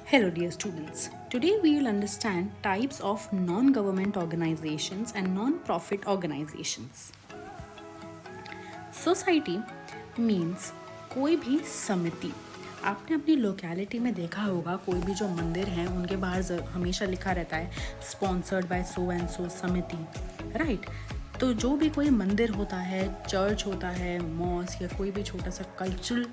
Hello, dear students. Today we will understand types of non-government organizations and non-profit organizations. Society means कोई भी समिति. आपने अपनी locality में देखा होगा कोई भी जो मंदिर हैं उनके बाहर हमेशा लिखा रहता है sponsored by so and so समिति, राइट? तो जो भी कोई मंदिर होता है, चर्च होता है, मॉस्क या कोई भी छोटा सा कल्चरल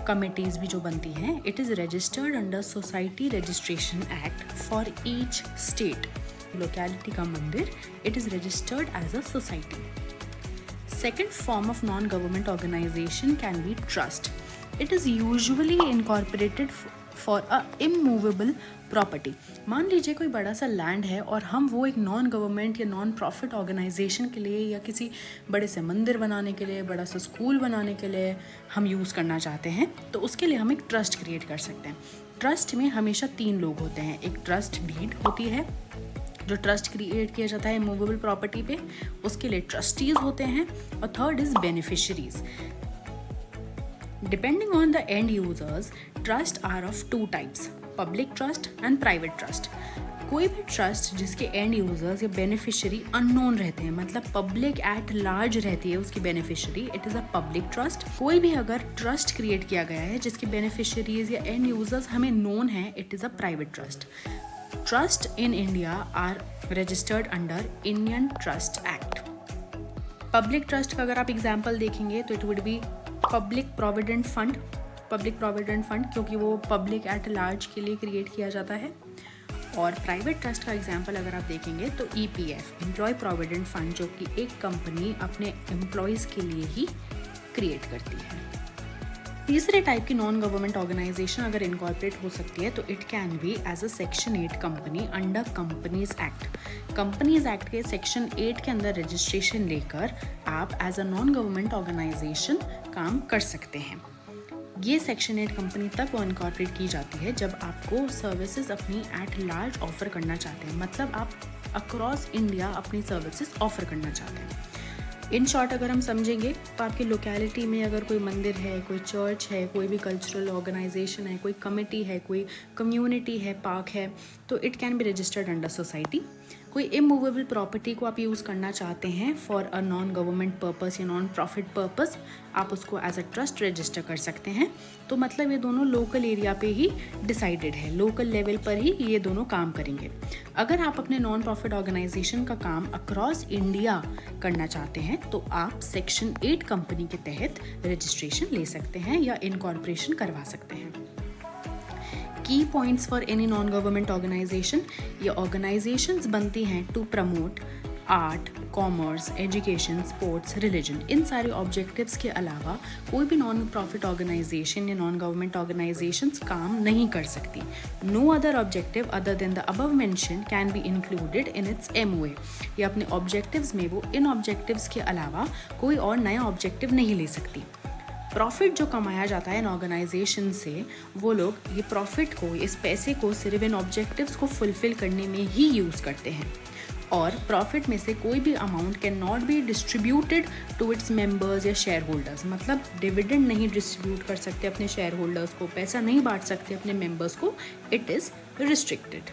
कमिटीज़ भी जो बनती हैं, it is registered under society registration act for each state. Locality का मंदिर, it is registered as a society. Second form of non-government organization can be trust. It is usually incorporated for a immovable property. मान लीजिए कोई बड़ा सा land है और हम वो एक नॉन गवर्नमेंट या नॉन प्रॉफिट ऑर्गेनाइजेशन के लिए या किसी बड़े से मंदिर बनाने के लिए, बड़ा सा स्कूल बनाने के लिए हम यूज़ करना चाहते हैं, तो उसके लिए हम एक ट्रस्ट क्रिएट कर सकते हैं. ट्रस्ट में हमेशा 3 लोग होते हैं. एक ट्रस्ट डीड होती है जो ट्रस्ट क्रिएट किया जाता है मूवेबल प्रॉपर्टी पे, उसके लिए ट्रस्टीज होते हैं, और third is beneficiaries. Depending on the end users, trust are of 2 types, public trust and private trust. कोई भी ट्रस्ट जिसके एंड यूजर्स या बेनिफिशियरी अननोन रहते हैं, मतलब पब्लिक एट लार्ज रहती है उसकी beneficiary, it is a public trust. कोई भी अगर ट्रस्ट क्रिएट किया गया है जिसकी बेनिफिशियरीज या एंड यूजर्स हमें नोन है, it is a private trust. Trust in India are registered under Indian Trust Act. Public trust का अगर आप एग्जाम्पल देखेंगे तो it would be public provident fund. Public provident fund क्योंकि वो पब्लिक एट लार्ज के लिए क्रिएट किया जाता है. और प्राइवेट ट्रस्ट का एग्जाम्पल अगर आप देखेंगे तो EPF, एम्प्लॉय प्रोविडेंट फंड, जो कि एक कंपनी अपने एम्प्लॉयज़ के लिए ही क्रिएट करती है. तीसरे टाइप की नॉन गवर्नमेंट ऑर्गेनाइजेशन अगर इनकॉर्पोरेट हो सकती है तो it can be as a section 8 company under companies act. Companies act के सेक्शन 8 के अंदर रजिस्ट्रेशन लेकर आप as a non government organisation काम कर सकते हैं. ये सेक्शन 8 कंपनी तब इनकॉर्पोरेट की जाती है जब आपको सर्विसेज अपनी एट लार्ज ऑफर करना चाहते हैं, मतलब आप अक्रॉस इंडिया अपनी सर्विसेज ऑफर करना चाहते हैं. इन शॉर्ट अगर हम समझेंगे तो आपकी लोकेलिटी में अगर कोई मंदिर है, कोई चर्च है, कोई भी कल्चरल ऑर्गेनाइजेशन है, कोई कमेटी है, कोई कम्युनिटी है, पार्क है, तो it can be registered under society. कोई इमूवेबल प्रॉपर्टी को आप यूज़ करना चाहते हैं for a non government purpose या नॉन प्रॉफिट पर्पस, आप उसको एज अ ट्रस्ट रजिस्टर कर सकते हैं. तो मतलब ये दोनों लोकल एरिया पे ही डिसाइडेड है, लोकल लेवल पर ही ये दोनों काम करेंगे. अगर आप अपने नॉन प्रॉफिट ऑर्गेनाइजेशन का काम अक्रॉस इंडिया करना चाहते हैं तो आप सेक्शन 8 कंपनी के तहत रजिस्ट्रेशन ले सकते हैं या इनकॉर्पोरेशन करवा सकते हैं. Key points for any non government organization, ये ऑर्गेनाइजेशंस बनती हैं to promote art, commerce, education, sports, religion. इन सारे ऑब्जेक्टिव्स के अलावा कोई भी नॉन प्रॉफिट ऑर्गेनाइजेशन या नॉन गवर्नमेंट ऑर्गेनाइजेशंस काम नहीं कर सकती. No other objective other than the above mention can be included in its MOA. या अपने ऑब्जेक्टिव्स में वो इन ऑब्जेक्टिव्स के अलावा कोई और नया ऑब्जेक्टिव नहीं ले सकती. प्रॉफिट जो कमाया जाता है इन ऑर्गेनाइजेशन से, वो लोग ये प्रॉफिट को, इस पैसे को सिर्फ इन ऑब्जेक्टिव्स को फुलफिल करने में ही यूज़ करते हैं. और प्रॉफिट में से कोई भी amount can not be distributed to its members या शेयर होल्डर्स. मतलब डिविडेंड नहीं डिस्ट्रीब्यूट कर सकते अपने शेयर होल्डर्स को, पैसा नहीं बांट सकते अपने मेंबर्स को. It is restricted.